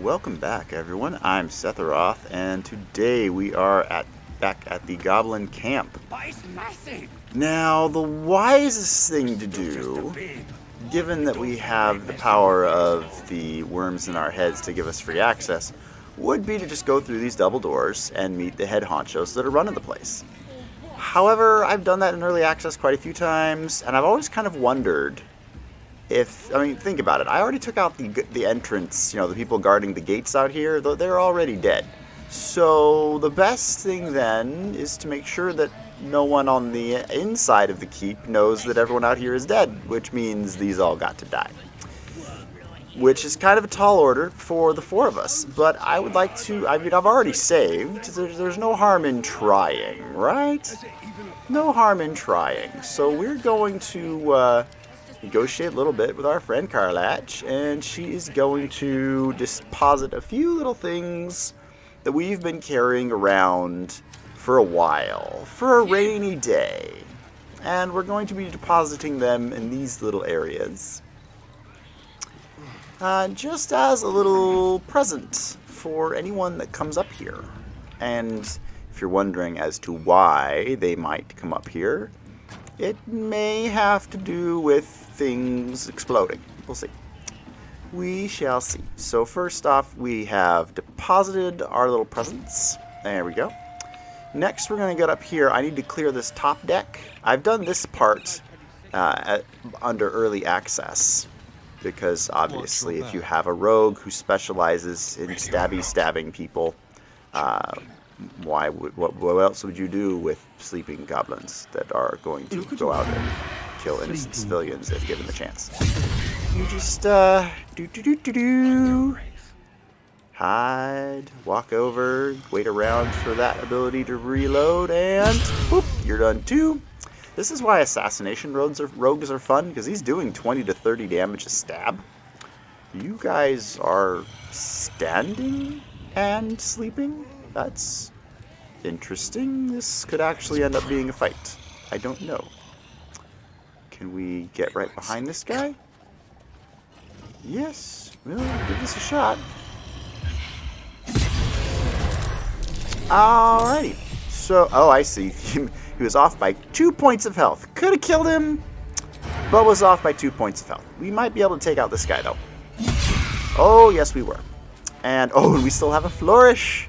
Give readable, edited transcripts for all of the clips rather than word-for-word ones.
Welcome back, everyone. I'm Setharoth, and today we are back at the Goblin Camp. Now, the wisest thing to do, given that we have the power of the worms in our heads to give us free access, would be to just go through these double doors and meet the head honchos that are running the place. However, I've done that in early access quite a few times, and I've always kind of wondered think about it. I already took out the entrance, the people guarding the gates out here, though they're already dead. So the best thing then is to make sure that no one on the inside of the keep knows that everyone out here is dead, which means these all got to die. Which is kind of a tall order for the four of us, but I would like to, I've already saved. There's no harm in trying, right? No harm in trying. So we're going to negotiate a little bit with our friend Karlach, and she is going to deposit a few little things that we've been carrying around for a while, for a rainy day. And we're going to be depositing them in these little areas. Just as a little present for anyone that comes up here. And if you're wondering as to why they might come up here, it may have to do with things exploding. We'll see. We shall see. So first off, we have deposited our little presents. There we go. Next, we're going to get up here. I need to clear this top deck. I've done this part under early access, because obviously if you have a rogue who specializes in stabbing people, what else would you do with sleeping goblins that are going to go out and kill innocent civilians if given the chance? You just hide, walk over, wait around for that ability to reload, and boop, you're done too. This is why assassination rogues are fun, because he's doing 20 to 30 damage a stab. You guys are standing and sleeping? That's interesting. This could actually end up being a fight. I don't know. Can we get right behind this guy? Yes. We'll give this a shot. Alrighty. So, I see. He was off by 2 points of health. Could have killed him, but was off by 2 points of health. We might be able to take out this guy, though. Oh, yes, we were. And we still have a flourish.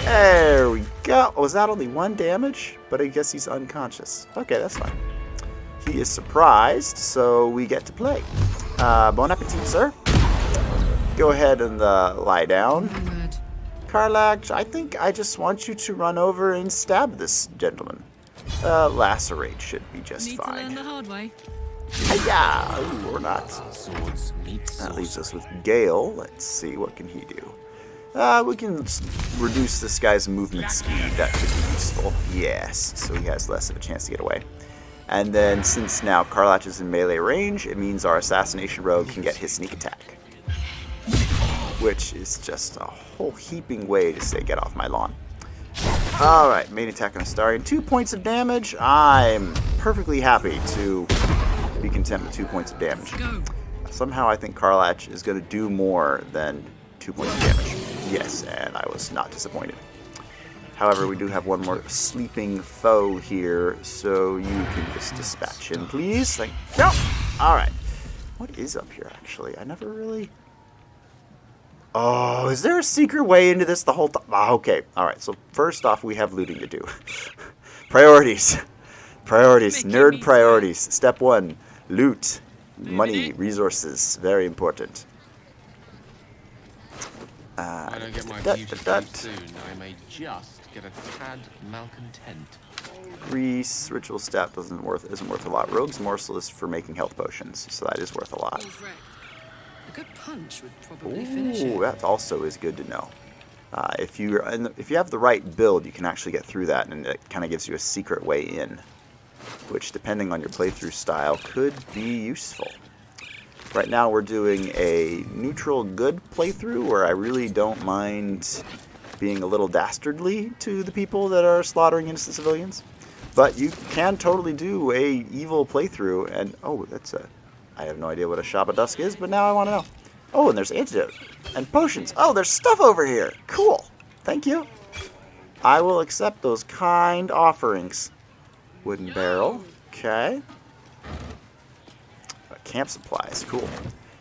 There we go. Was that only 1 damage? But I guess he's unconscious. Okay, that's fine. He is surprised, so we get to play. Bon appetit, sir. Go ahead and lie down. Karlach, I think I just want you to run over and stab this gentleman. Lacerate should be just fine. To learn the hard way. Hi-ya! Ooh, or not. That leaves us with Gale. Let's see, what can he do? We can reduce this guy's movement speed. That could be useful. Yes, so he has less of a chance to get away. And then, since now Karlach is in melee range, it means our assassination rogue can get his sneak attack. Which is just a whole heaping way to say, get off my lawn. Alright, main attack on Astarion. 2 points of damage. I'm perfectly happy to be content with 2 points of damage. Somehow I think Karlach is going to do more than 2 points of damage. Yes, and I was not disappointed. However, we do have one more sleeping foe here, so you can just dispatch him, please. Thank you. Alright. What is up here, actually? I never really... Oh, is there a secret way into this the whole time? Okay, alright, so first off, we have looting to do. Priorities. Priorities. Nerd priorities. Step 1, loot. Money, resources. Very important. I don't get my future soon. I may just get a tad malcontent. Grease, ritual step isn't worth a lot. Rogue's morsel is for making health potions, so that is worth a lot. A good punch would probably finish it. Ooh, that also is good to know. If you have the right build, you can actually get through that, and it kind of gives you a secret way in, which, depending on your playthrough style, could be useful. Right now we're doing a neutral good playthrough where I really don't mind being a little dastardly to the people that are slaughtering innocent civilians. But you can totally do a evil playthrough, and I have no idea what a Shabbat Dusk is, but now I want to know. Oh, and there's antidote. And potions. Oh, there's stuff over here. Cool. Thank you. I will accept those kind offerings. Wooden barrel. Okay. Camp supplies. Cool.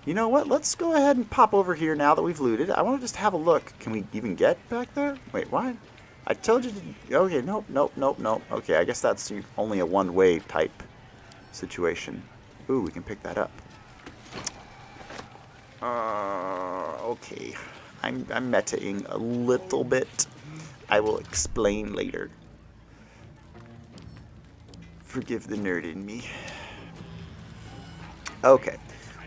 You know what? Let's go ahead and pop over here now that we've looted. I want to just have a look. Can we even get back there? Wait, why? I told you to... Okay, nope, nope, nope, nope. Okay, I guess that's only a one-way type situation. Ooh, we can pick that up. Okay. I'm metaing a little bit. I will explain later. Forgive the nerd in me. Okay.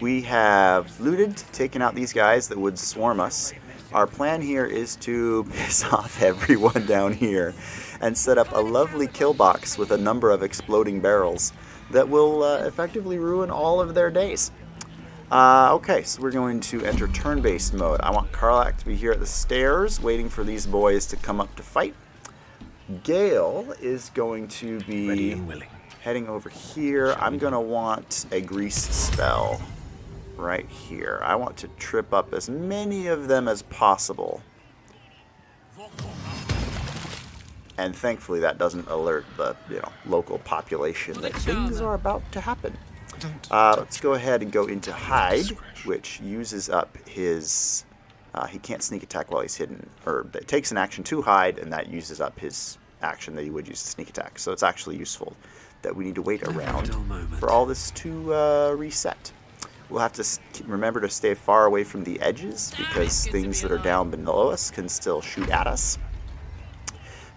We have looted, taken out these guys that would swarm us. Our plan here is to piss off everyone down here and set up a lovely kill box with a number of exploding barrels that will effectively ruin all of their days. Okay, so we're going to enter turn-based mode. I want Karlak to be here at the stairs, waiting for these boys to come up to fight. Gale is going to be heading over here. I'm going to want a grease spell right here. I want to trip up as many of them as possible. And thankfully that doesn't alert the local population that things are about to happen. Let's go ahead and go into hide, which uses up his... he can't sneak attack while he's hidden. Or it takes an action to hide, and that uses up his action that he would use to sneak attack. So it's actually useful that we need to wait around for all this to reset. We'll have to remember to stay far away from the edges because things that are down below us can still shoot at us.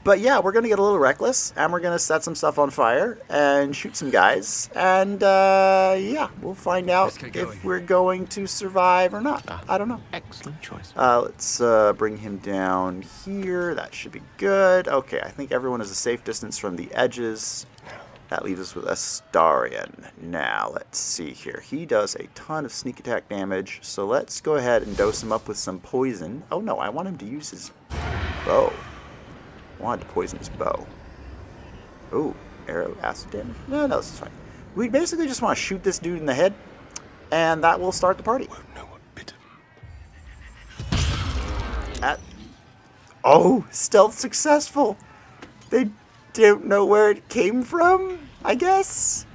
But yeah, we're going to get a little reckless, and we're going to set some stuff on fire and shoot some guys. And yeah, we'll find out if we're going to survive or not. I don't know. Excellent choice. Let's bring him down here. That should be good. Okay, I think everyone is a safe distance from the edges. That leaves us with Astarion. Now, let's see here. He does a ton of sneak attack damage, so let's go ahead and dose him up with some poison. Oh no, I want him to use his bow. I wanted to poison his bow. Ooh, arrow acid damage? No, this is fine. We basically just want to shoot this dude in the head, and that will start the party. Oh, stealth successful! They don't know where it came from, I guess?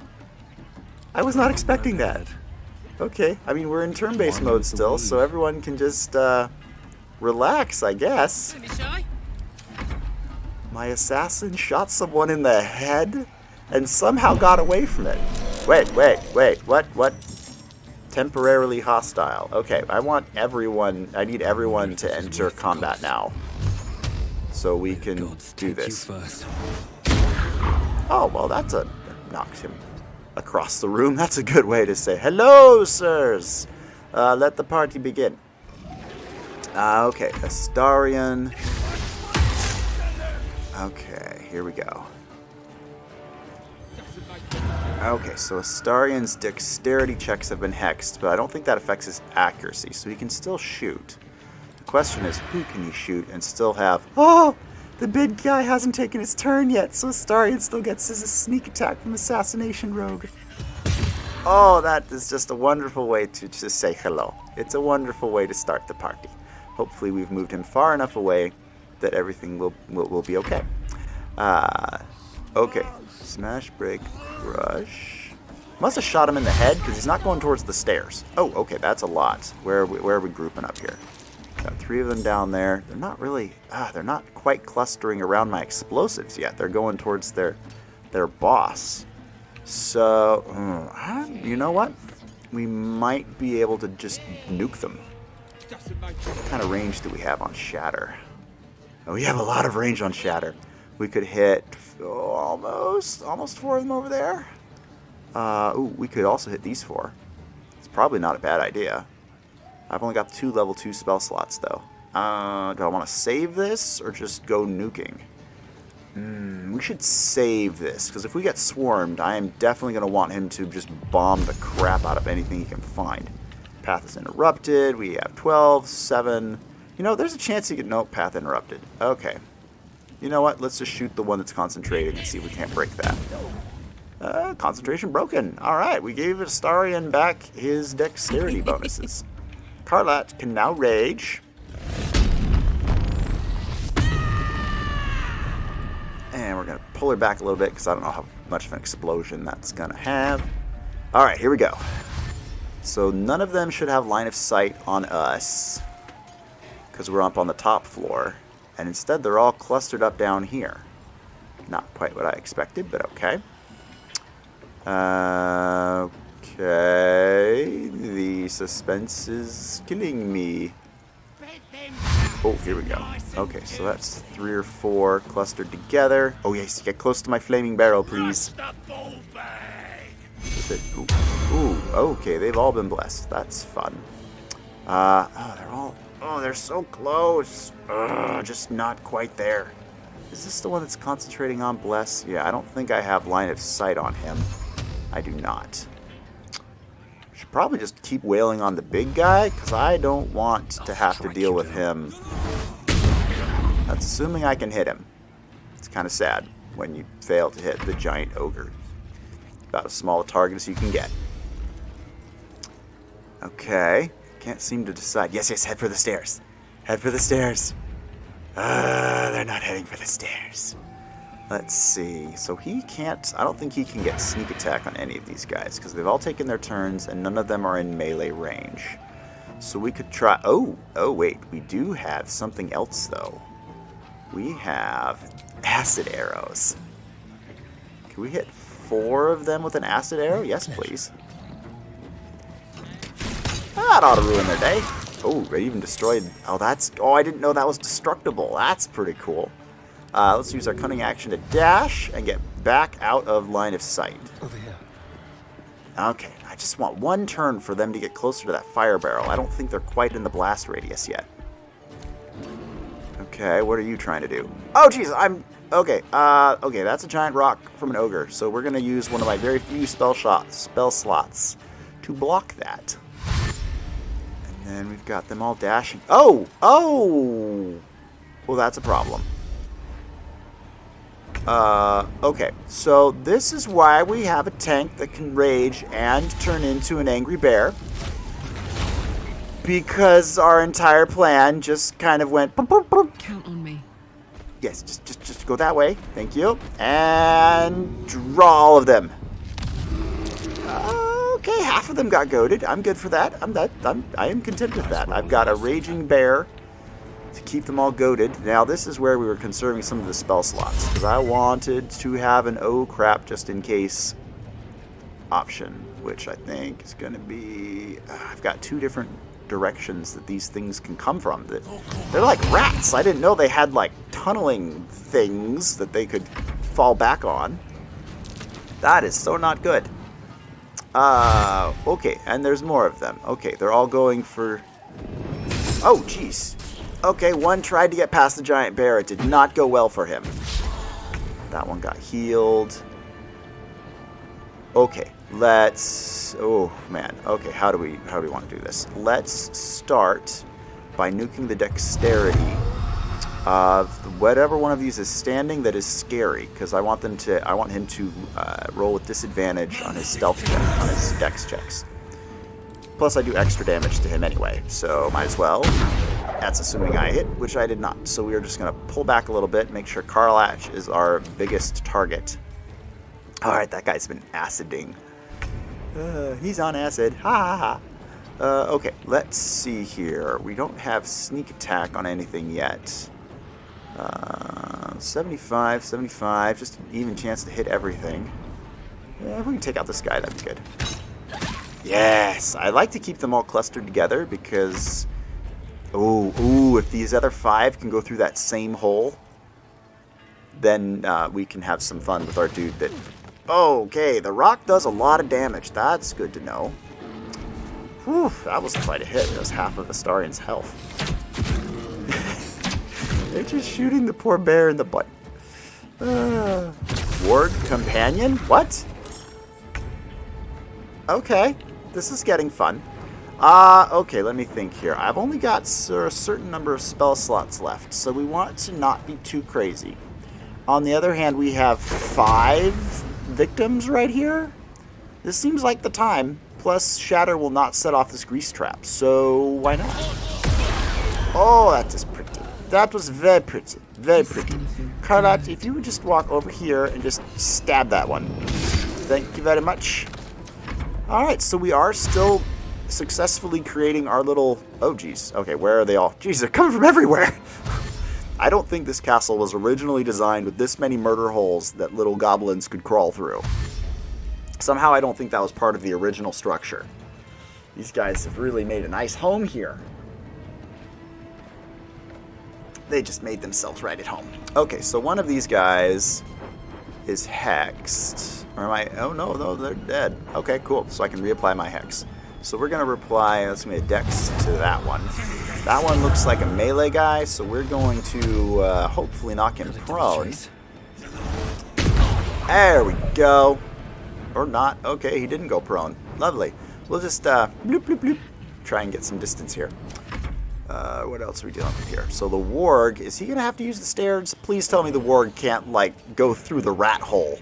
I was not expecting that. Okay, I mean, we're in turn-based mode still, so everyone can just, relax, I guess. My assassin shot someone in the head and somehow got away from it. Wait, what? Temporarily hostile. Okay, I need everyone to enter combat now. So we can do this. Oh, well, that knocked him across the room. That's a good way to say, hello, sirs. Let the party begin. Okay, Astarion. Okay, here we go. Okay, so Astarion's dexterity checks have been hexed, but I don't think that affects his accuracy, so he can still shoot. The question is, who can he shoot and still have... Oh! The big guy hasn't taken his turn yet, so Astarion still gets his sneak attack from Assassination Rogue. Oh, that is just a wonderful way to just say hello. It's a wonderful way to start the party. Hopefully we've moved him far enough away that everything will be okay. Okay. Smash, break, crush. Must have shot him in the head because he's not going towards the stairs. Oh, okay, that's a lot. Where are we grouping up here? Got 3 of them down there. They're not really, they're not quite clustering around my explosives yet. They're going towards their boss. So, you know what? We might be able to just nuke them. What kind of range do we have on Shatter? Oh, we have a lot of range on Shatter. We could hit almost 4 of them over there. Ooh, we could also hit these 4. It's probably not a bad idea. I've only got 2 level 2 spell slots, though. Do I want to save this or just go nuking? We should save this, because if we get swarmed, I am definitely going to want him to just bomb the crap out of anything he can find. Path is interrupted. We have 12, 7. You know, there's a chance he could... Nope, path interrupted. Okay. You know what? Let's just shoot the one that's concentrating and see if we can't break that. Concentration broken. Alright, we gave Astarion back his dexterity bonuses. Carlat can now rage. And we're going to pull her back a little bit because I don't know how much of an explosion that's going to have. Alright, here we go. So none of them should have line of sight on us because we're up on the top floor. And instead they're all clustered up down here. Not quite what I expected, but okay. Okay. The suspense is killing me. Oh, here we go. Okay, so that's 3 or 4 clustered together. Oh, yes, get close to my flaming barrel, please. Ooh, okay, they've all been blessed. That's fun. They're so close. Just not quite there. Is this the one that's concentrating on bless? Yeah, I don't think I have line of sight on him. I do not. Should probably just keep wailing on the big guy, because I don't want to have to deal with him. That's assuming I can hit him. It's kind of sad when you fail to hit the giant ogre. About as small a target as you can get. Okay. Can't seem to decide. Yes, head for the stairs. Head for the stairs. They're not heading for the stairs. Let's see. So he can't... I don't think he can get sneak attack on any of these guys, because they've all taken their turns, and none of them are in melee range. So we could try... Oh, wait. We do have something else, though. We have acid arrows. Can we hit 4 of them with an acid arrow? Yes, please. That ought to ruin their day. Oh, they even destroyed... Oh, that's... Oh, I didn't know that was destructible. That's pretty cool. Let's use our cunning action to dash and get back out of line of sight. Over here. Okay, I just want 1 turn for them to get closer to that fire barrel. I don't think they're quite in the blast radius yet. Okay, what are you trying to do? Oh, jeez, I'm... Okay, okay, that's a giant rock from an ogre. So we're going to use one of my very few spell slots to block that. And then we've got them all dashing. Oh! Well, that's a problem. Okay, so this is why we have a tank that can rage and turn into an angry bear. Because our entire plan just kind of went... Boop, boop, boop. Count on me. Yes, just go that way. Thank you. And draw all of them. Okay, half of them got goaded. I'm good for that. I am content with that. I've got a raging bear to keep them all goaded. Now, this is where we were conserving some of the spell slots, because I wanted to have an oh crap just in case option, which I think is going to be... I've got 2 different directions that these things can come from. They're like rats. I didn't know they had like tunneling things that they could fall back on. That is so not good. Okay, and there's more of them. Okay, they're all going for... Oh, jeez. Okay, one tried to get past the giant bear. It did not go well for him. That one got healed. Okay, let's... Oh, man. Okay, how do we want to do this? Let's start by nuking the dexterity of whatever one of these is standing that is scary, because I want him to roll with disadvantage on his stealth check, on his dex checks. Plus, I do extra damage to him anyway, so might as well. That's assuming I hit, which I did not. So we are just going to pull back a little bit, make sure Karlach is our biggest target. Alright, that guy's been aciding. He's on acid. Ha ha ha. Okay, let's see here. We don't have sneak attack on anything yet. 75, 75, just an even chance to hit everything. Yeah, if we can take out this guy, that'd be good. Yes! I like to keep them all clustered together because... Ooh, if these other 5 can go through that same hole, then we can have some fun with our dude that... Okay, the rock does a lot of damage. That's good to know. Whew, that was quite a hit. That was half of the Astarian's health. They're just shooting the poor bear in the butt. Ward companion? What? Okay, this is getting fun. Okay, let me think here. I've only got a certain number of spell slots left, so we want to not be too crazy. On the other hand, we have 5 victims right here. This seems like the time. Plus, shatter will not set off this grease trap, so why not? Oh, that is pretty. That was very pretty. Very pretty. Carlot, if you would just walk over here and just stab that one. Thank you very much. Alright, so we are still successfully creating our little... Oh, geez. Okay, where are they all? Geez, they're coming from everywhere. I don't think this castle was originally designed with this many murder holes that little goblins could crawl through. Somehow I don't think that was part of the original structure. These guys have really made a nice home here. They just made themselves right at home. Okay, so one of these guys is hexed. Or am I... Oh, no, they're dead. Okay, cool. So I can reapply my hex. So we're going to reply... Let's make a dex to that one. That one looks like a melee guy, so we're going to hopefully knock him prone. There we go. Or not. Okay, he didn't go prone. Lovely. We'll just bloop, bloop, bloop. Try and get some distance here. What else are we dealing with here? So the warg, is he going to have to use the stairs? Please tell me the warg can't, like, go through the rat hole.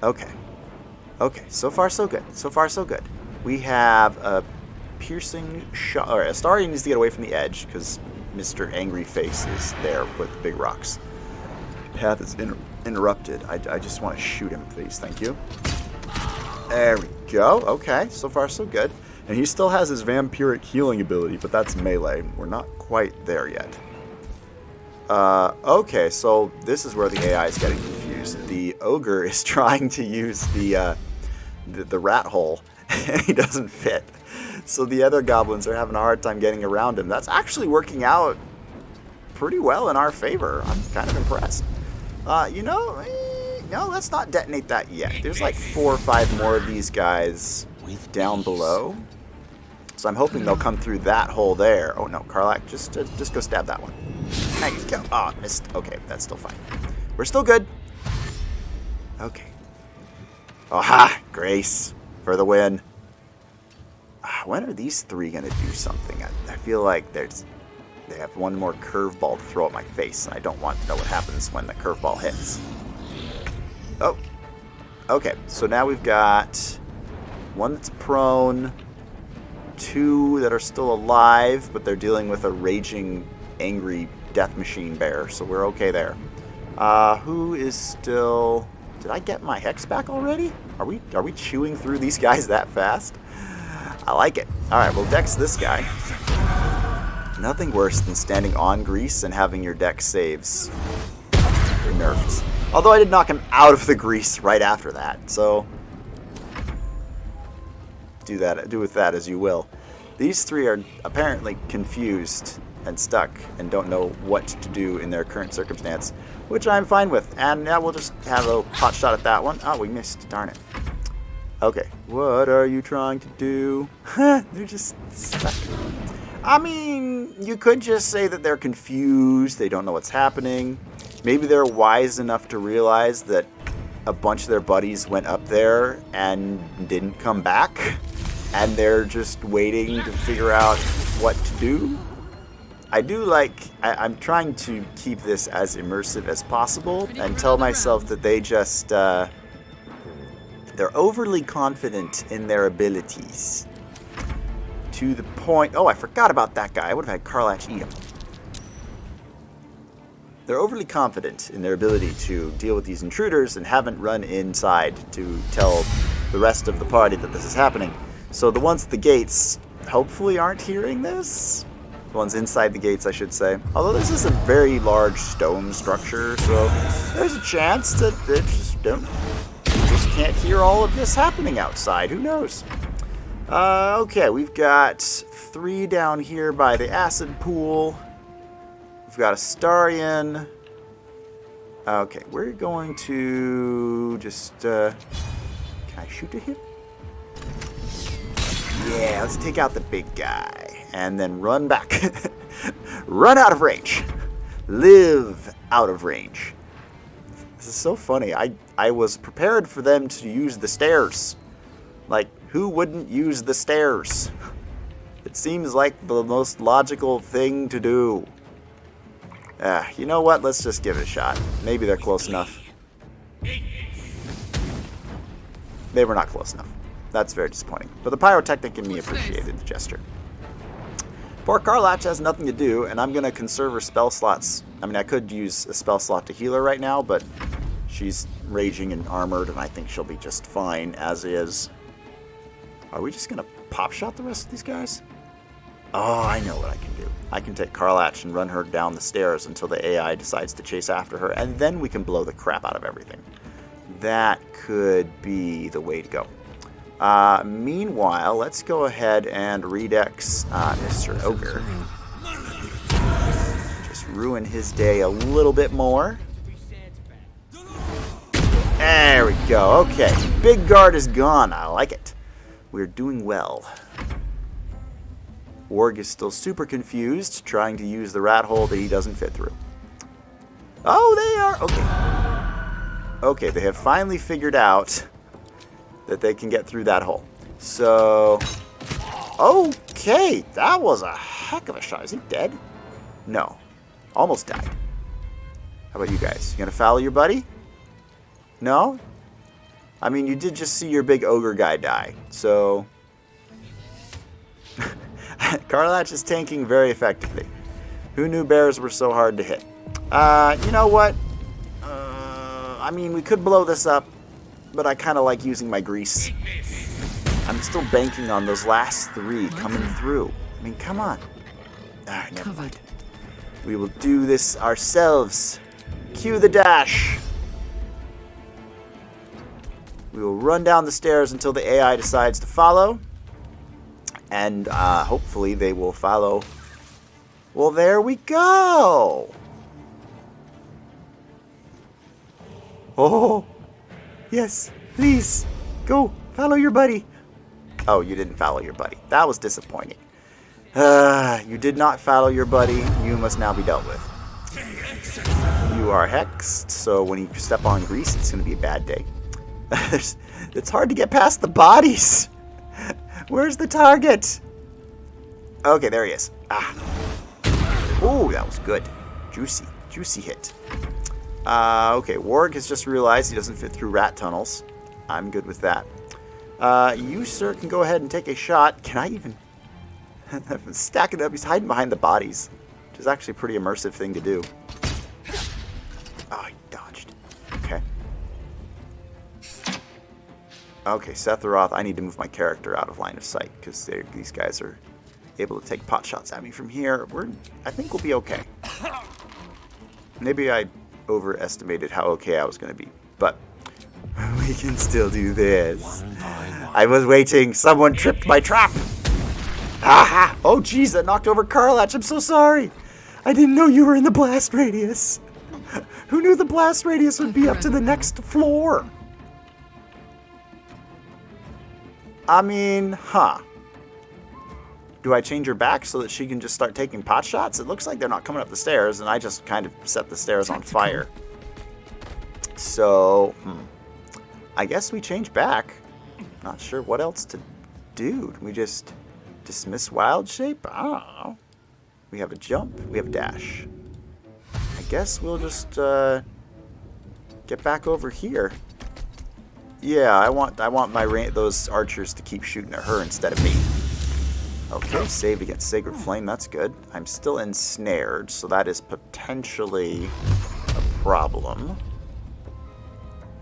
Okay. Okay, so far so good. So far so good. We have a piercing shot. Alright, Astarion needs to get away from the edge because Mr. Angry Face is there with big rocks. Path is interrupted. I just want to shoot him, please. Thank you. There we go. Okay, so far so good. And he still has his vampiric healing ability, but that's melee. We're not quite there yet. Okay, so this is where the AI is getting confused. The ogre is trying to use the rat hole, and he doesn't fit. So the other goblins are having a hard time getting around him. That's actually working out pretty well in our favor. I'm kind of impressed. You know, no, let's not detonate that yet. There's like 4 or 5 more of these guys down below. So I'm hoping they'll come through that hole there. Oh no, Karlach, just go stab that one. There you go. Oh, missed. Okay, that's still fine. We're still good. Okay. Oh ha! Grace for the win. When are these 3 gonna do something? I feel like they have one more curveball to throw at my face, and I don't want to know what happens when the curveball hits. Oh. Okay, so now we've got 1 that's prone, 2 that are still alive, but they're dealing with a raging, angry death machine bear, so we're okay there. Who is still... Did I get my hex back already? Are we chewing through these guys that fast? I like it. Alright, we'll dex this guy. Nothing worse than standing on grease and having your dex saves nerfed. Although I did knock him out of the grease right after that, so... Do with that as you will. These 3 are apparently confused and stuck and don't know what to do in their current circumstance, which I'm fine with. And now we'll just have a hot shot at that one. Oh, we missed. Darn it. Okay. What are you trying to do? They're just stuck. I mean, you could just say that they're confused. They don't know what's happening. Maybe they're wise enough to realize that a bunch of their buddies went up there and didn't come back. And they're just waiting to figure out what to do. I'm trying to keep this as immersive as possible and tell myself that they just, they're overly confident in their abilities. To the point, oh, I forgot about that guy. I would have had Karlach eat him. They're overly confident in their ability to deal with these intruders and haven't run inside to tell the rest of the party that this is happening. So the ones at the gates hopefully aren't hearing this. The ones inside the gates, I should say. Although this is a very large stone structure, so there's a chance that they just can't hear all of this happening outside. Who knows? Okay, we've got 3 down here by the acid pool. We've got Astarion. Okay, we're going to just... can I shoot at him? Yeah, let's take out the big guy. And then run back. Run out of range. Live out of range. This is so funny. I was prepared for them to use the stairs. Like, who wouldn't use the stairs? It seems like the most logical thing to do. You know what? Let's just give it a shot. Maybe they're close enough. They were not close enough. That's very disappointing. But the pyrotechnic in me appreciated the gesture. Poor Karlach has nothing to do, and I'm going to conserve her spell slots. I mean, I could use a spell slot to heal her right now, but she's raging and armored, and I think she'll be just fine as is. Are we just going to pop shot the rest of these guys? Oh, I know what I can do. I can take Karlach and run her down the stairs until the AI decides to chase after her, and then we can blow the crap out of everything. That could be the way to go. Meanwhile, let's go ahead and redex Mr. Ogre. Just ruin his day a little bit more. There we go. Okay, big guard is gone. I like it. We're doing well. Warg is still super confused, trying to use the rat hole that he doesn't fit through. Oh, they are. Okay. Okay, they have finally figured out that they can get through that hole. So, okay, that was a heck of a shot. Is he dead? No. Almost died. How about you guys? You gonna follow your buddy? No? I mean, you did just see your big ogre guy die, so... Karlach is tanking very effectively. Who knew bears were so hard to hit? You know what? I mean, we could blow this up, but I kind of like using my grease. I'm still banking on those last three coming through. I mean, come on. Alright, never mind. We will do this ourselves. Cue the dash. We will run down the stairs until the AI decides to follow. And hopefully they will follow. Well, there we go. Oh, yes, please, go, follow your buddy. Oh, you didn't follow your buddy. That was disappointing. You did not follow your buddy. You must now be dealt with. You are hexed, so when you step on grease, it's going to be a bad day. It's hard to get past the bodies. Where's the target? Okay, there he is. Ah. Ooh, that was good. Juicy hit. Okay, Warg has just realized he doesn't fit through rat tunnels. I'm good with that. You, sir, can go ahead and take a shot. Can I even... Stack it up. He's hiding behind the bodies, which is actually a pretty immersive thing to do. Oh, he dodged. Okay. Okay, Sephiroth, I need to move my character out of line of sight, because these guys are able to take pot shots at me from here. I think we'll be okay. Maybe I overestimated how okay I was going to be, but we can still do this. I was waiting. Someone tripped my trap. Aha! Oh, jeez, that knocked over Karlach. I'm so sorry. I didn't know you were in the blast radius. Who knew the blast radius would be up to the next floor? I mean, huh. Do I change her back so that she can just start taking pot shots? It looks like they're not coming up the stairs, and I just kind of set the stairs on fire. So, I guess we change back. Not sure what else to do. We just dismiss wild shape? I don't know. We have a jump. We have a dash. I guess we'll just get back over here. Yeah, I want those archers to keep shooting at her instead of me. Okay, saved against Sacred Flame. That's good. I'm still ensnared, so that is potentially a problem.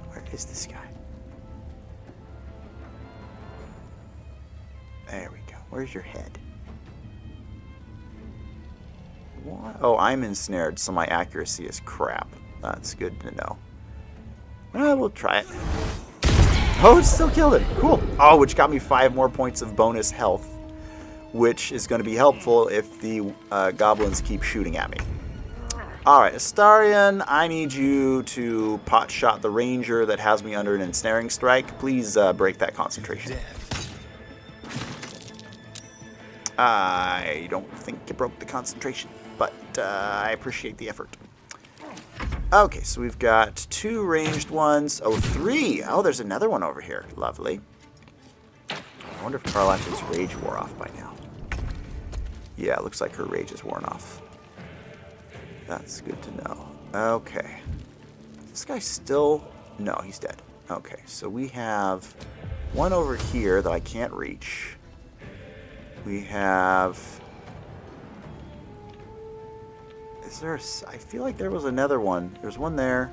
Where is this guy? There we go. Where's your head? What? Oh, I'm ensnared, so my accuracy is crap. That's good to know. Well, we'll try it. Oh, it still killed him. Cool. Oh, which got me 5 more points of bonus health, which is going to be helpful if the goblins keep shooting at me. Alright, Astarion, I need you to pot shot the ranger that has me under an ensnaring strike. Please break that concentration. I don't think you broke the concentration, but I appreciate the effort. Okay, so we've got 2 ranged ones. Oh, 3! Oh, there's another one over here. Lovely. I wonder if Karlach's rage wore off by now. Yeah, it looks like her rage is worn off. That's good to know. Okay. Is this guy still... No, he's dead. Okay, so we have one over here that I can't reach. We have... Is there I feel like there was another one. There's one there.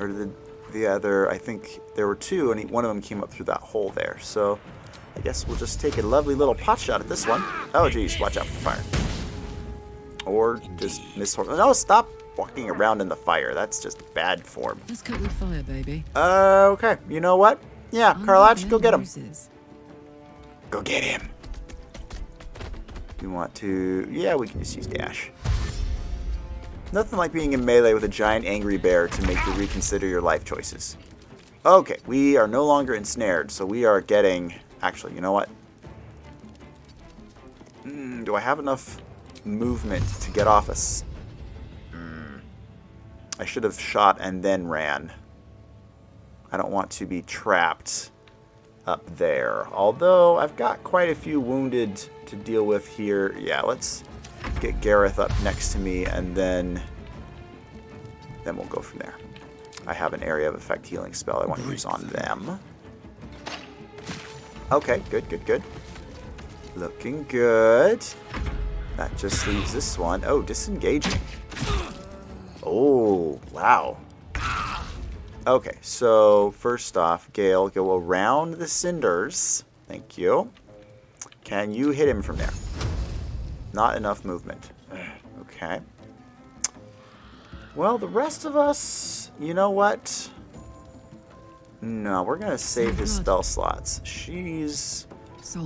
Or the other, I think there were two, and one of them came up through that hole there. So I guess we'll just take a lovely little pot shot at this one. Oh, geez, watch out for fire. Or just miss... No, stop walking around in the fire. That's just bad form. Let's cook with fire, baby. Okay, you know what? Yeah, Karlach, go get him. Roses. Go get him. You want to... Yeah, we can just use dash. Nothing like being in melee with a giant angry bear to make you reconsider your life choices. Okay, we are no longer ensnared, so we are getting... Actually, you know what? Do I have enough movement to get off us? I should have shot and then ran. I don't want to be trapped up there. Although, I've got quite a few wounded to deal with here. Yeah, let's get Gareth up next to me, and then we'll go from there. I have an area of effect healing spell I want to use on them. Okay, good, good, good. Looking good. That just leaves this one. Oh, disengaging. Oh, wow. Okay, so first off, Gale, go around the cinders. Thank you. Can you hit him from there? Not enough movement. Okay. Well, the rest of us, you know what? No, we're going to save his spell slots. She's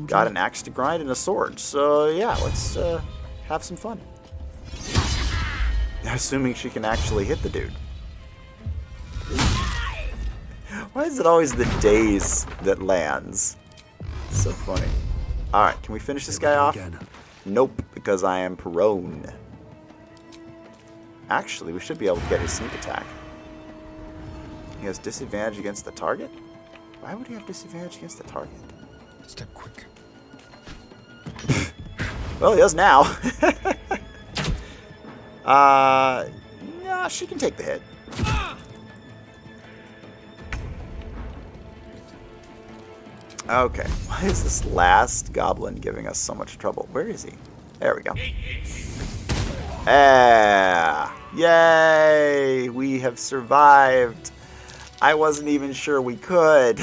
got an axe to grind and a sword. So, yeah, let's have some fun. Assuming she can actually hit the dude. Why is it always the daze that lands? It's so funny. Alright, can we finish this guy off? Nope, because I am prone. Actually, we should be able to get his sneak attack. He has disadvantage against the target? Why would he have disadvantage against the target? Step quick. Well, he does now. Nah, she can take the hit. Okay, why is this last goblin giving us so much trouble? Where is he? There we go. Ah, yay! We have survived. I wasn't even sure we could.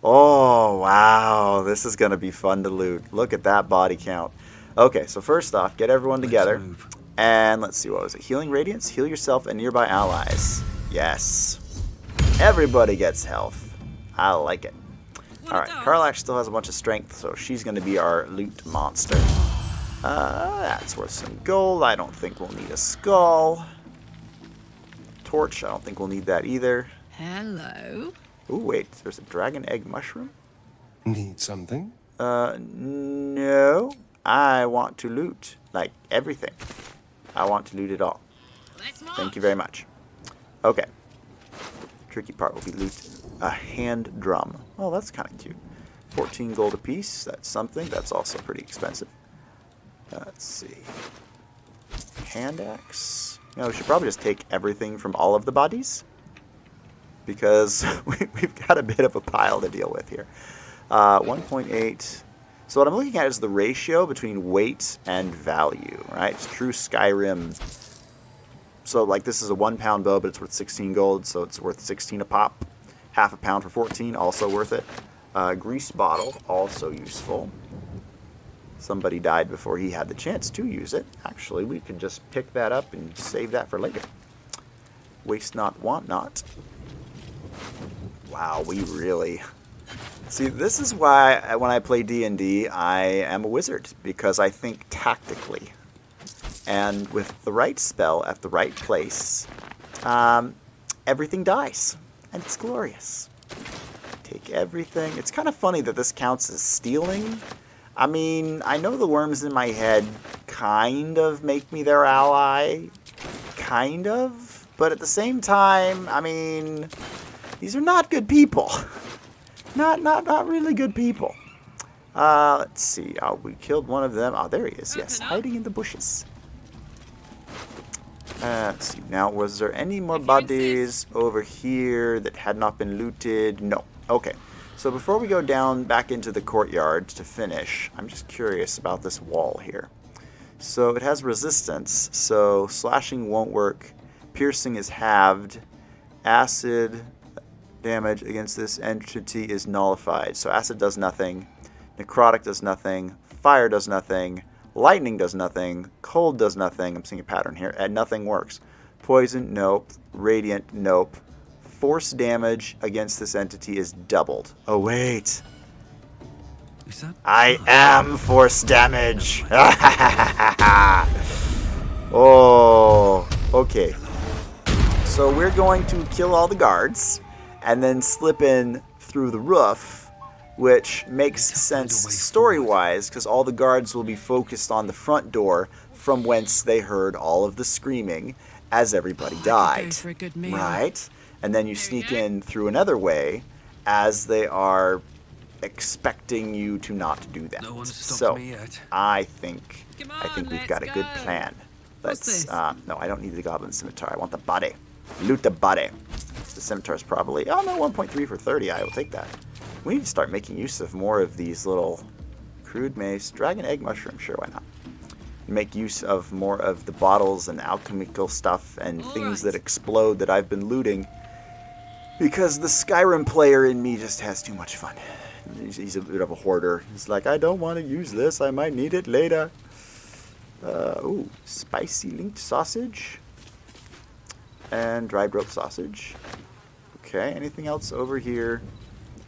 Oh, wow. This is going to be fun to loot. Look at that body count. Okay, so first off, get everyone together. And let's see, what was it? Healing Radiance? Heal yourself and nearby allies. Yes. Everybody gets health. I like it. Alright, Karlach still has a bunch of strength, so she's going to be our loot monster. That's worth some gold. I don't think we'll need a skull. Torch, I don't think we'll need that either. Hello. Ooh, wait, there's a dragon egg mushroom? Need something? No. I want to loot, like, everything. I want to loot it all. Thank you very much. Okay. Tricky part will be loot a hand drum. Oh, that's kind of cute. 14 gold apiece. That's something. That's also pretty expensive. Let's see. Hand axe. You know, we should probably just take everything from all of the bodies, because we've got a bit of a pile to deal with here. 1.8. So what I'm looking at is the ratio between weight and value, right? It's true Skyrim. So, like, this is a 1 pound bow, but it's worth 16 gold, so it's worth 16 a pop. Half a pound for 14, also worth it. Grease bottle, also useful. Somebody died before he had the chance to use it. Actually, we could just pick that up and save that for later. Waste not, want not. Wow, we really... See, this is why when I play D&D, I am a wizard, because I think tactically. And with the right spell at the right place, everything dies. And it's glorious. Take everything. It's kind of funny that this counts as stealing. I mean, I know the worms in my head kind of make me their ally. Kind of. But at the same time, I mean, these are not good people. Not really good people. Let's see. Oh, we killed one of them. Oh, there he is. Yes, hiding in the bushes. Let's see. Now, was there any more bodies over here that had not been looted? No. Okay. So before we go down back into the courtyard to finish, I'm just curious about this wall here. So it has resistance, so slashing won't work. Piercing is halved. Acid damage against this entity is nullified. So acid does nothing. Necrotic does nothing. Fire does nothing. Lightning does nothing. Cold does nothing. I'm seeing a pattern here. And nothing works. Poison, nope. Radiant, nope. Force damage against this entity is doubled. Oh, wait. I am force damage. Oh, okay. So we're going to kill all the guards and then slip in through the roof, which makes sense story-wise because all the guards will be focused on the front door from whence they heard all of the screaming as everybody died. Right? And then you sneak in through another way as they are expecting you to not do that. So I think we've got a good plan. Let's no, I don't need the goblin scimitar. I want the body. Loot the body. The scimitar's probably, oh no, 1.3 for 30. I will take that. We need to start making use of more of these little crude mace, dragon egg mushroom. Sure, why not? Make use of more of the bottles and alchemical stuff and things that explode that I've been looting. Because the Skyrim player in me just has too much fun. He's a bit of a hoarder. He's like, I don't want to use this. I might need it later. Ooh, spicy linked sausage. And dried rope sausage. Okay, anything else over here?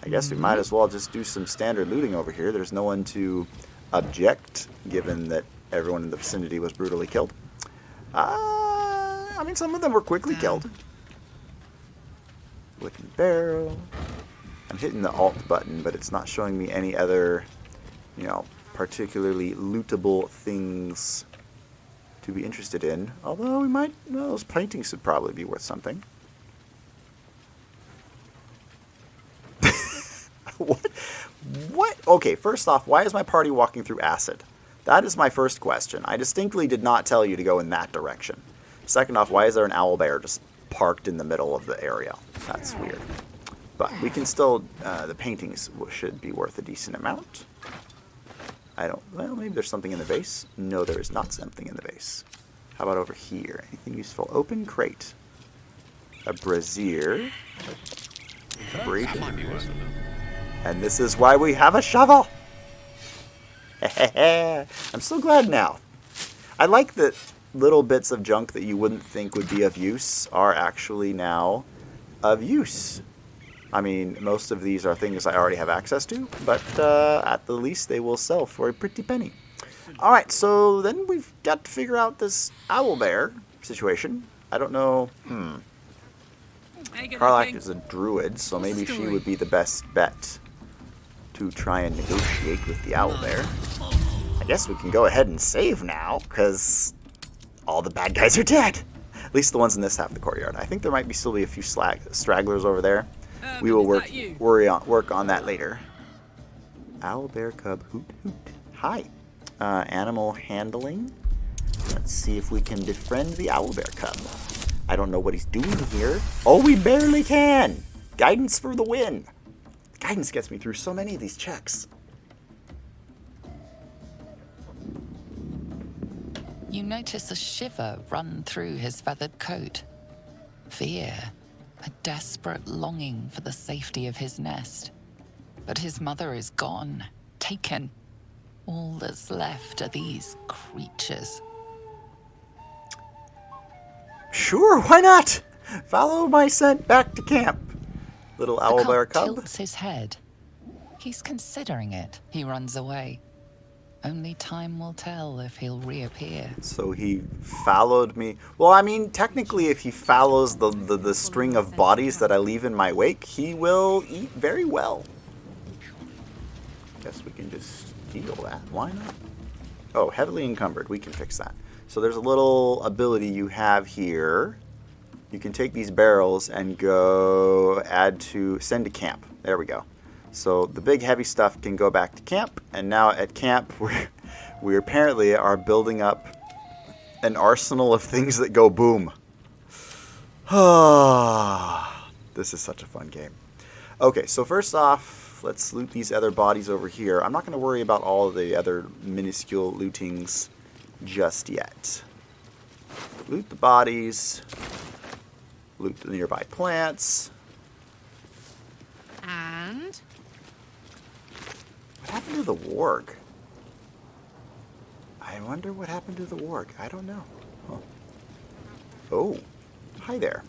I guess we might as well just do some standard looting over here. There's no one to object, given that everyone in the vicinity was brutally killed. I mean, some of them were quickly killed. Wooden barrel. I'm hitting the Alt button, but it's not showing me any other, particularly lootable things to be interested in. Although we might, those paintings would probably be worth something. What? Okay, first off, why is my party walking through acid? That is my first question. I distinctly did not tell you to go in that direction. Second off, why is there an owlbear just parked in the middle of the area? That's weird. But we can still, the paintings should be worth a decent amount. Well, maybe there's something in the vase. No, there is not something in the vase. How about over here? Anything useful? Open crate. A brazier. And this is why we have a shovel. I'm so glad now. I like that little bits of junk that you wouldn't think would be of use are actually now of use. I mean, most of these are things I already have access to, but at the least they will sell for a pretty penny. Alright, so then we've got to figure out this owlbear situation. I don't know. Karlak is a druid, so maybe she would be the best bet to try and negotiate with the owlbear. I guess we can go ahead and save now, because all the bad guys are dead. At least the ones in this half of the courtyard. I think there might still be a few stragglers over there. We will work on that later. Owlbear cub, hoot hoot. Hi. Animal handling. Let's see if we can befriend the owlbear cub. I don't know what he's doing here. Oh, we barely can! Guidance for the win! Guidance gets me through so many of these checks. You notice a shiver run through his feathered coat. Fear, a desperate longing for the safety of his nest. But his mother is gone, taken. All that's left are these creatures. Sure, why not? Follow my scent back to camp. Little owlbear cub tilts his head. He's considering it. He runs away. Only time will tell if he'll reappear. So he followed me. Well, I mean, technically, if he follows the string of bodies that I leave in my wake, he will eat very well. Guess we can just steal that. Why not? Oh, heavily encumbered. We can fix that. So there's a little ability you have here. You can take these barrels and go send to camp. There we go. So the big heavy stuff can go back to camp, and now at camp we apparently are building up an arsenal of things that go boom. This is such a fun game. Okay, so first off, let's loot these other bodies over here. I'm not going to worry about all of the other minuscule lootings just yet. Loot the bodies. Loot the nearby plants. And What happened to the warg? I wonder what happened to the warg. I don't know. Huh. Oh, hi there.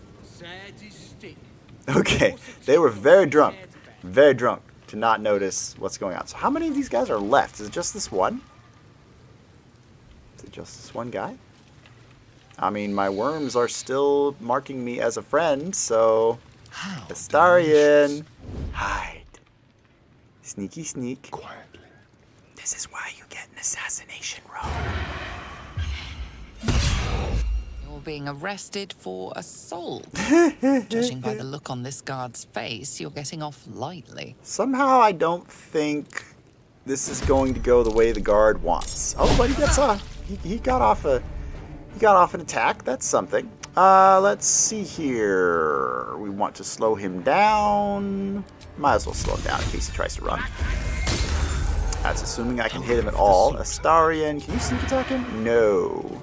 Okay, they were very drunk to not notice what's going on. So how many of these guys are left? Is it just this one? Is it just this one guy? I mean, my worms are still marking me as a friend, so... Astarion, hide. Sneaky sneak. Quietly. This is why you get an assassination roll. You're being arrested for assault. Judging by the look on this guard's face, you're getting off lightly. Somehow I don't think this is going to go the way the guard wants. Oh, but he gets off. He got off an attack. That's something. Let's see here. We want to slow him down. Might as well slow him down in case he tries to run. That's assuming I can hit him at all. Astarion, can you sneak attack him? No.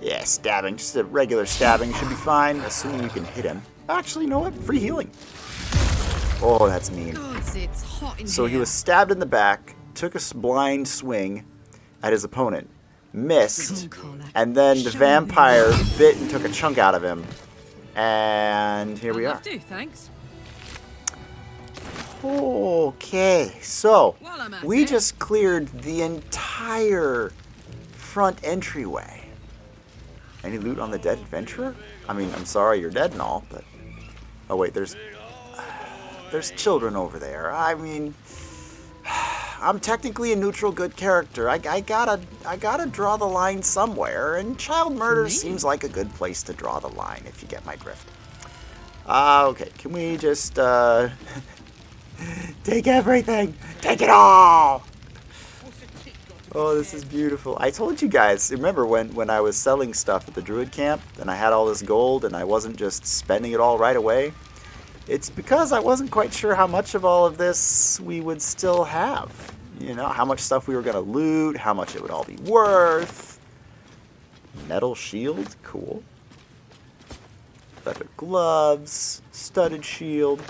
Yeah, stabbing. Just a regular stabbing should be fine, assuming you can hit him. Actually, you know what? Free healing. Oh, that's mean. gods, it's hot in So here. he was stabbed in the back, took a blind swing at his opponent, missed, and then the vampire bit and took a chunk out of him. And here we I'll are. have to, thanks. Okay, so While I'm at we it. just cleared the entire front entryway. Any loot on the dead adventurer? I mean, I'm sorry you're dead and all, but... Oh wait, there's children over there. I mean... I'm technically a neutral good character. I gotta draw the line somewhere, and child murder Me? seems like a good place to draw the line, if you get my drift. Okay, can we just, take everything! Take it all! Oh, this is beautiful. I told you guys, remember when I was selling stuff at the Druid camp, and I had all this gold, and I wasn't just spending it all right away? It's because I wasn't quite sure how much of all of this we would still have. You know, how much stuff we were going to loot, how much it would all be worth. Metal shield, cool. Leather gloves, studded shield.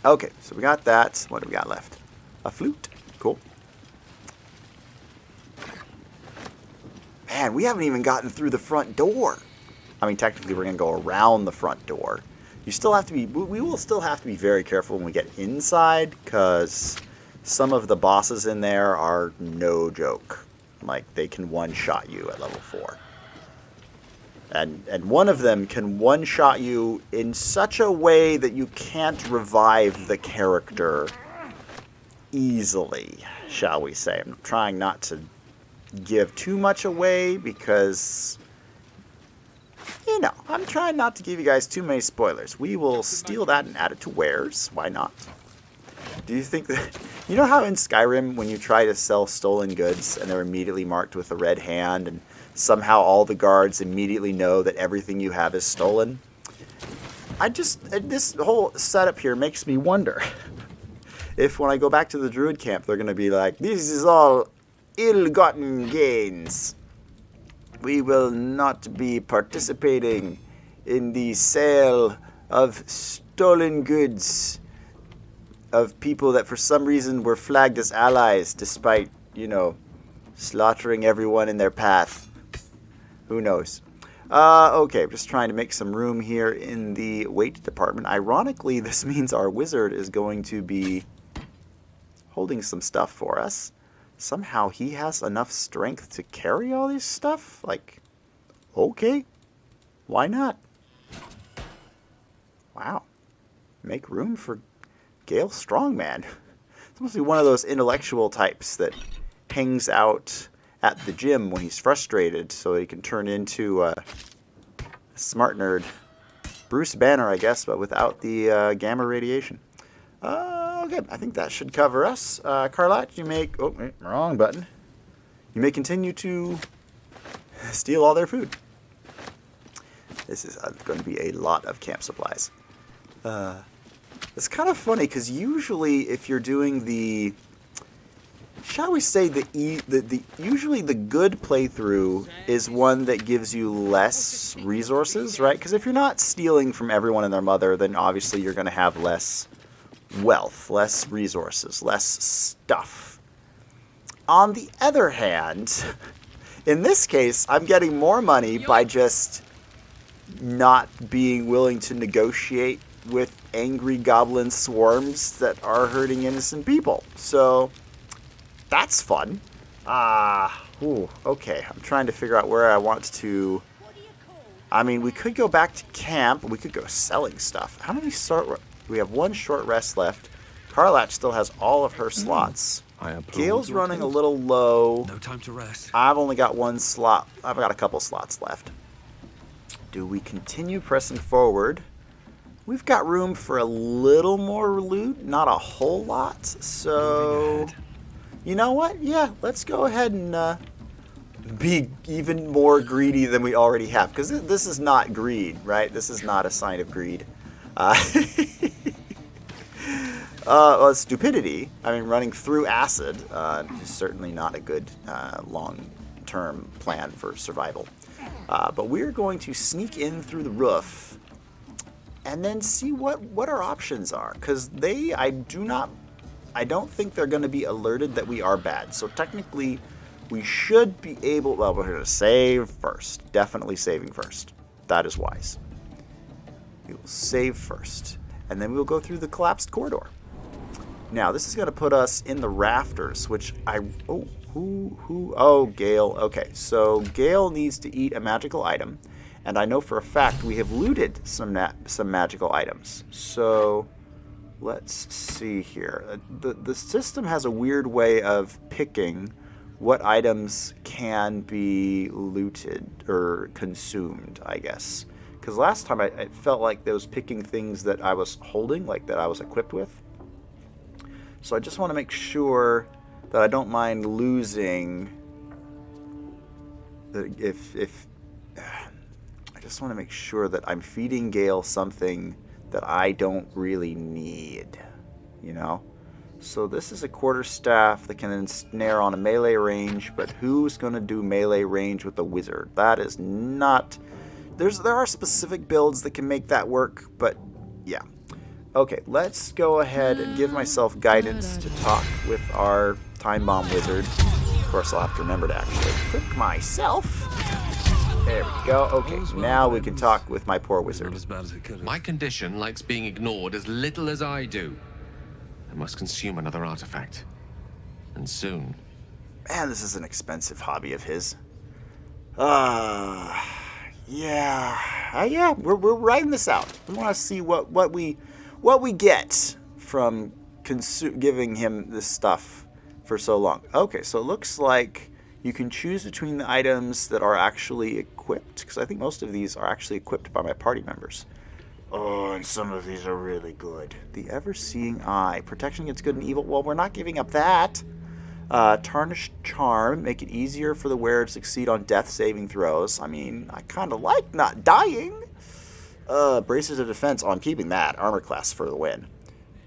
Okay, so we got that. What do we got left? A flute, cool. Man, we haven't even gotten through the front door. I mean, technically we're going to go around the front door. You still have to be, we will still have to be very careful when we get inside, because some of the bosses in there are no joke. Like, they can one-shot you at level 4. And one of them can one-shot you in such a way that you can't revive the character easily, shall we say. I'm trying not to give too much away because... You know, I'm trying not to give you guys too many spoilers. We will steal that and add it to wares. Why not? Do you think that... You know how in Skyrim, when you try to sell stolen goods and they're immediately marked with a red hand and somehow all the guards immediately know that everything you have is stolen? This whole setup here makes me wonder if when I go back to the Druid camp, they're going to be like, this is all ill-gotten gains. We will not be participating in the sale of stolen goods of people that for some reason were flagged as allies despite, you know, slaughtering everyone in their path. Who knows? Okay, I'm just trying to make some room here in the weight department. Ironically, this means our wizard is going to be holding some stuff for us. Somehow he has enough strength to carry all this stuff? Like, okay, why not? Wow. Make room for Gale Strongman. It's must be one of those intellectual types that hangs out at the gym when he's frustrated so he can turn into a smart nerd. Bruce Banner, I guess, but without the gamma radiation. Okay, I think that should cover us. Carlot, you may... Oh, wrong button. You may continue to steal all their food. This is going to be a lot of camp supplies. It's kind of funny because usually if you're doing the, shall we say usually the good playthrough is one that gives you less resources, right? Because if you're not stealing from everyone and their mother, then obviously you're going to have less wealth, less resources, less stuff. On the other hand, in this case, I'm getting more money by just not being willing to negotiate with angry goblin swarms that are hurting innocent people. So that's fun. Okay. I'm trying to figure out where I want to. I mean, we could go back to camp. We could go selling stuff. How many we have one short rest left. Karlach still has all of her slots. Gale's running a little low. No time to rest. I've only got one slot. I've got a couple slots left. Do we continue pressing forward? We've got room for a little more loot, not a whole lot. So, you know what? Yeah, let's go ahead and be even more greedy than we already have. Because this is not greed, right? This is not a sign of greed. Stupidity. I mean, running through acid is certainly not a good long-term plan for survival. But we're going to sneak in through the roof and then see what our options are. Because I don't think they're going to be alerted that we are bad. So technically, we should be able, well, we're going to save first. Definitely saving first. That is wise. We will save first. And then we'll go through the collapsed corridor. Now, this is going to put us in the rafters, which Gale. Okay, so Gale needs to eat a magical item, and I know for a fact we have looted some magical items. So, let's see here. The system has a weird way of picking what items can be looted or consumed, I guess. Because last time I felt like they was picking things that I was holding, like that I was equipped with. So I just want to make sure that I don't mind losing. If I just want to make sure that I'm feeding Gale something that I don't really need, you know. So this is a quarterstaff that can ensnare on a melee range, but who's going to do melee range with a wizard? That is not. There are specific builds that can make that work, but yeah. Okay, let's go ahead and give myself guidance to talk with our time bomb wizard. Of course, I'll have to remember to actually equip myself. There we go. Okay, now we can talk with my poor wizard. My condition likes being ignored as little as I do. I must consume another artifact. And soon. Man, this is an expensive hobby of his. Yeah, we're writing this out. We want to see what we get from giving him this stuff for so long. Okay, so it looks like you can choose between the items that are actually equipped, because I think most of these are actually equipped by my party members. Oh, and some of these are really good. The Ever-Seeing Eye. Protection against good and evil. Well, we're not giving up that. Tarnished Charm. Make it easier for the wearer to succeed on death saving throws. I mean, I kind of like not dying. Braces of Defense. Oh, I'm keeping that. Armor class for the win.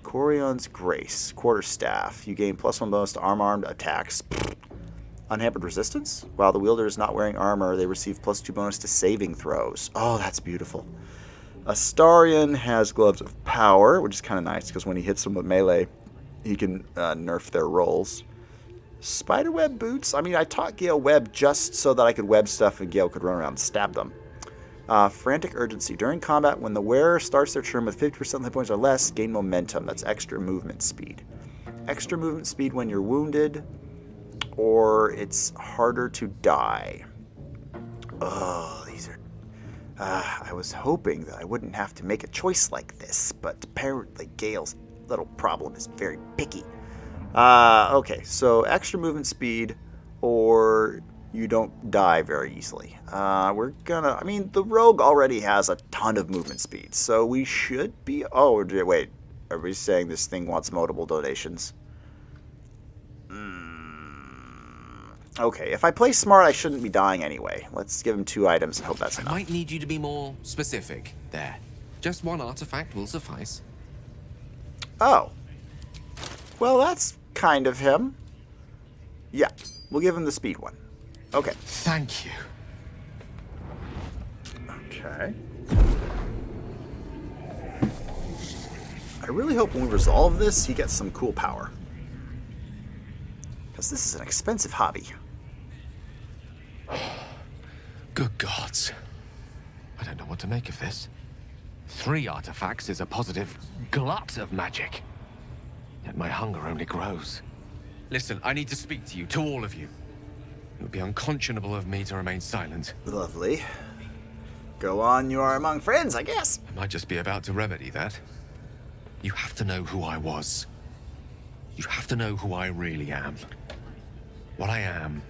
Corion's Grace. Quarterstaff. You gain +1 bonus to arm-armed attacks. Unhampered Resistance. While the wielder is not wearing armor, they receive +2 bonus to saving throws. Oh, that's beautiful. Astarion has Gloves of Power, which is kind of nice because when he hits them with melee, he can nerf their rolls. Spiderweb Boots. I mean, I taught Gale web just so that I could web stuff and Gale could run around and stab them. Frantic Urgency. During combat, when the wearer starts their turn with 50% hit points or less, gain momentum. That's extra movement speed. Extra movement speed when you're wounded, or it's harder to die. Oh, these are... I was hoping that I wouldn't have to make a choice like this, but apparently Gale's little problem is very picky. Okay, so extra movement speed, or you don't die very easily. We're gonna... I mean, the rogue already has a ton of movement speed, so we should be... Oh, wait. Are we saying this thing wants multiple donations? Okay, if I play smart, I shouldn't be dying anyway. Let's give him 2 items and hope that's I enough. might need you to be more specific there. Just one artifact will suffice. Oh. Well, that's kind of him. Yeah, we'll give him the speed one. Okay. Thank you. Okay. I really hope when we resolve this, he gets some cool power. Because this is an expensive hobby. Good gods. I don't know what to make of this. 3 artifacts is a positive glut of magic. Yet my hunger only grows. Listen, I need to speak to you, to all of you. It would be unconscionable of me to remain silent. Lovely. Go on, you are among friends, I guess. I might just be about to remedy that. You have to know who I was. You have to know who I really am. What I am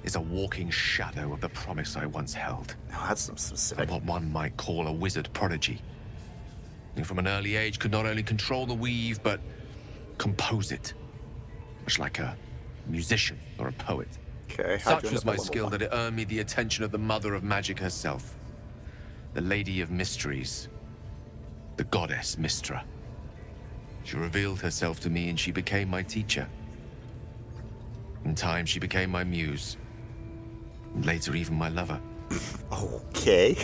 is a walking shadow of the promise I once held. Oh, that's some specific. I'm what one might call a wizard prodigy. Who from an early age could not only control the weave, but compose it. Much like a musician or a poet. Okay, Such was my skill that it earned me the attention of the mother of magic herself. The Lady of Mysteries. The goddess Mystra. She revealed herself to me and she became my teacher. In time, she became my muse. And later, even my lover. Okay.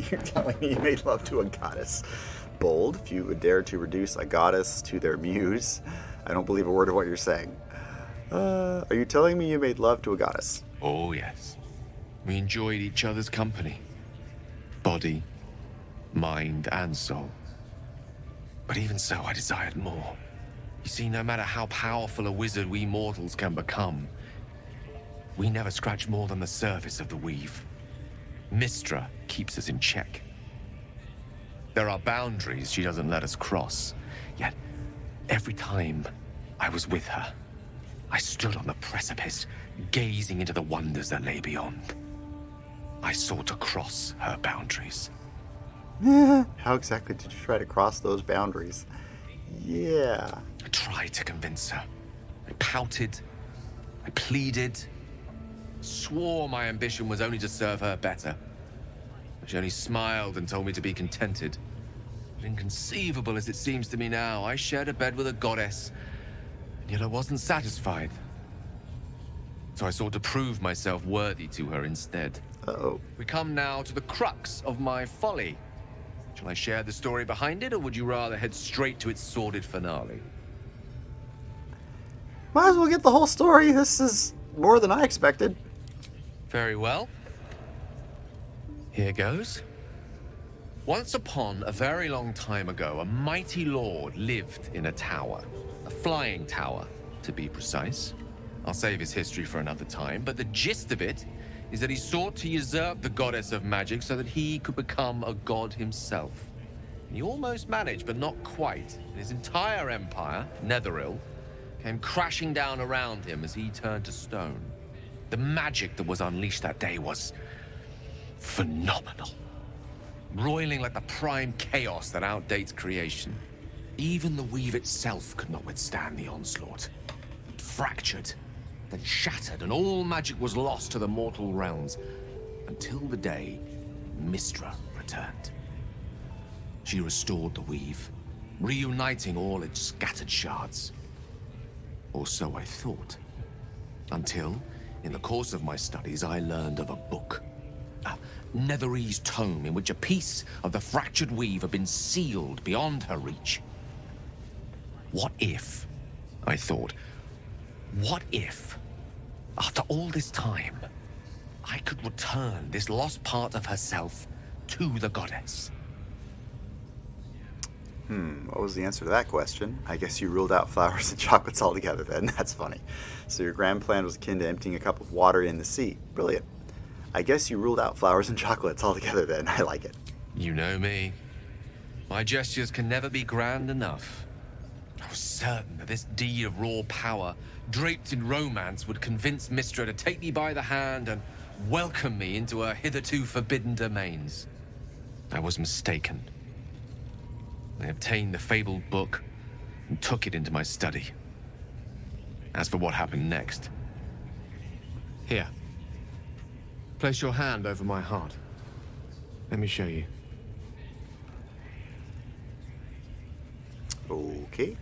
You're telling me you made love to a goddess. Bold, if you would dare to reduce a goddess to their muse. I don't believe a word of what you're saying. Are you telling me you made love to a goddess? Oh, yes. We enjoyed each other's company. Body, mind, and soul. But even so, I desired more. You see, no matter how powerful a wizard we mortals can become, we never scratch more than the surface of the weave. Mystra keeps us in check. There are boundaries she doesn't let us cross. Yet, every time I was with her, I stood on the precipice, gazing into the wonders that lay beyond. I sought to cross her boundaries. How exactly did you try to cross those boundaries? Yeah. I tried to convince her. I pouted. I pleaded. Swore my ambition was only to serve her better. But she only smiled and told me to be contented. But inconceivable as it seems to me now, I shared a bed with a goddess, and yet I wasn't satisfied. So I sought to prove myself worthy to her instead. Uh-oh. We come now to the crux of my folly. Shall I share the story behind it, or would you rather head straight to its sordid finale? Might as well get the whole story. This is more than I expected. Very well. Here goes. Once upon a very long time ago, a mighty lord lived in a tower. A flying tower, to be precise. I'll save his history for another time, but the gist of it is that he sought to usurp the goddess of magic so that he could become a god himself. He almost managed, but not quite. His entire empire, Netheril, came crashing down around him as he turned to stone. The magic that was unleashed that day was phenomenal. Roiling like the prime chaos that outdates creation. Even the weave itself could not withstand the onslaught. It fractured, then shattered, and all magic was lost to the mortal realms, until the day Mystra returned. She restored the weave, reuniting all its scattered shards. Or so I thought. Until, in the course of my studies, I learned of a book. A Netherese tome in which a piece of the fractured weave had been sealed beyond her reach. What if, I thought, what if, after all this time, I could return this lost part of herself to the goddess? What was the answer to that question? I guess you ruled out flowers and chocolates altogether then. That's funny. So your grand plan was akin to emptying a cup of water in the sea. Brilliant. I guess you ruled out flowers and chocolates altogether then. I like it. You know me. My gestures can never be grand enough. I was certain that this deed of raw power, draped in romance, would convince Mystra to take me by the hand and welcome me into her hitherto forbidden domains. I was mistaken. I obtained the fabled book and took it into my study. As for what happened next, Here. Place your hand over my heart. Let me show you. Okay.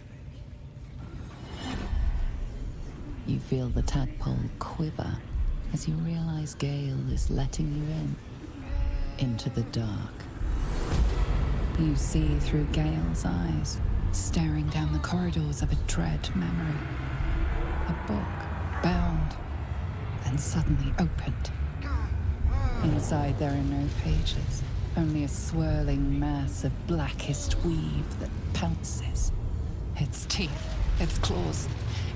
You feel the tadpole quiver as you realize Gale is letting you in. Into the dark. You see through Gale's eyes, staring down the corridors of a dread memory. A book, bound, then suddenly opened. Inside there are no pages, only a swirling mass of blackest weave that pounces. Its teeth, its claws,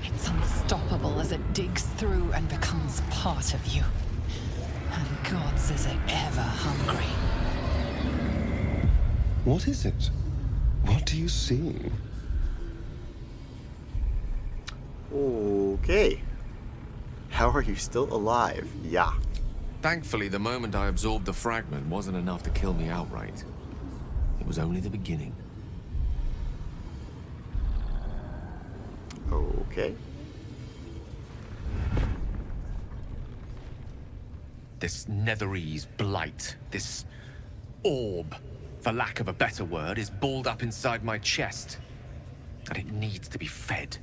it's unstoppable as it digs through and becomes part of you. And gods, is it ever hungry. What is it? What do you see? Okay. How are you still alive? Yeah. Thankfully, the moment I absorbed the fragment wasn't enough to kill me outright. It was only the beginning. Okay. This Netherese blight, this orb, for lack of a better word, is balled up inside my chest. And it needs to be fed.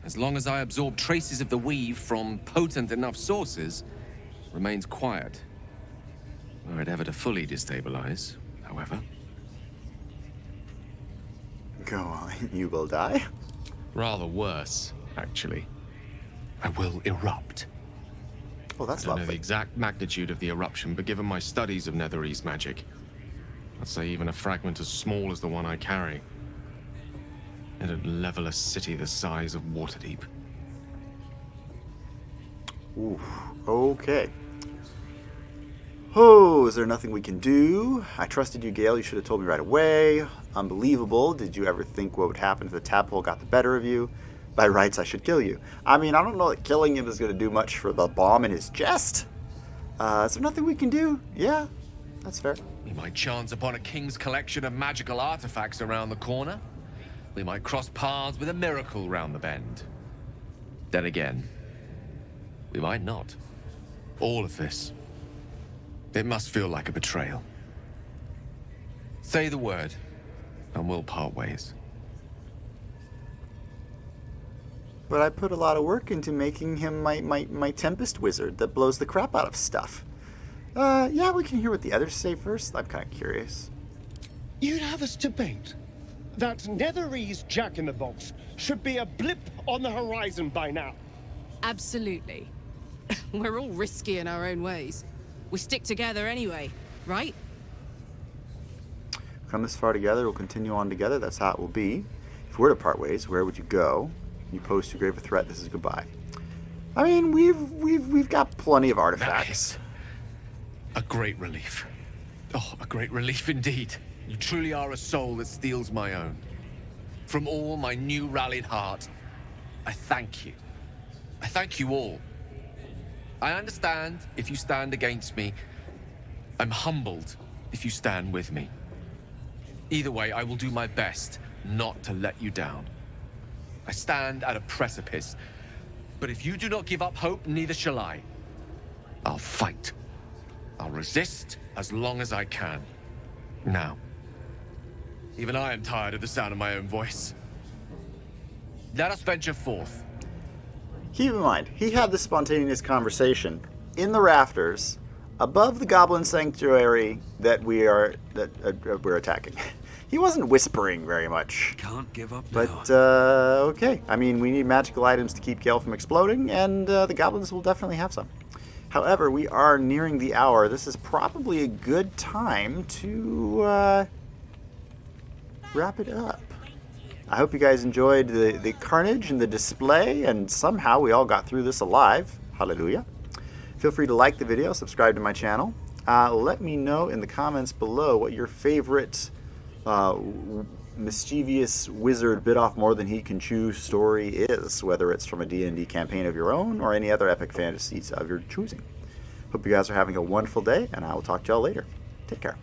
As long as I absorb traces of the weave from potent enough sources, remains quiet. Were it ever to fully destabilize, however. Go on, you will die. Rather worse, actually. I will erupt. Oh, that's I don't know the lovely. exact magnitude of the eruption, but given my studies of Netherese magic, I'd say even a fragment as small as the one I carry, it'd level a city the size of Waterdeep. Ooh, okay. Oh, is there nothing we can do? I trusted you, Gale. You should have told me right away. Unbelievable. Did you ever think what would happen if the tadpole got the better of you? By rights, I should kill you. I mean, I don't know that killing him is going to do much for the bomb in his chest. Is there nothing we can do? Yeah, that's fair. We might chance upon a king's collection of magical artifacts around the corner. We might cross paths with a miracle round the bend. Then again, we might not. All of this. It must feel like a betrayal. Say the word, and we'll part ways. But I put a lot of work into making him my Tempest wizard that blows the crap out of stuff. Yeah, we can hear what the others say first. I'm kind of curious. You'd have us debate that Netherese Jack-in-the-Box should be a blip on the horizon by now. Absolutely. We're all risky in our own ways. We stick together anyway, right? Come this far together, we'll continue on together. That's how it will be. If we were to part ways, where would you go? You pose too grave a threat. This is goodbye. I mean, we've got plenty of That artifacts. is a great relief. Oh, a great relief indeed. You truly are a soul that steals my own. From all my new rallied heart, I thank you. I thank you all. I understand if you stand against me. I'm humbled if you stand with me. Either way, I will do my best not to let you down. I stand at a precipice, but if you do not give up hope, neither shall I. I'll fight. I'll resist as long as I can. Now, even I am tired of the sound of my own voice. Let us venture forth. Keep in mind, he had this spontaneous conversation in the rafters above the Goblin Sanctuary that we're attacking. He wasn't whispering very much. Can't give up But, now. okay. I mean, we need magical items to keep Gale from exploding, and the goblins will definitely have some. However, we are nearing the hour. This is probably a good time to wrap it up. I hope you guys enjoyed the carnage and the display, and somehow we all got through this alive. Hallelujah. Feel free to like the video, subscribe to my channel. Let me know in the comments below what your favorite mischievous wizard bit off more than he can chew story is, whether it's from a D&D campaign of your own or any other epic fantasies of your choosing. Hope you guys are having a wonderful day, and I will talk to y'all later. Take care.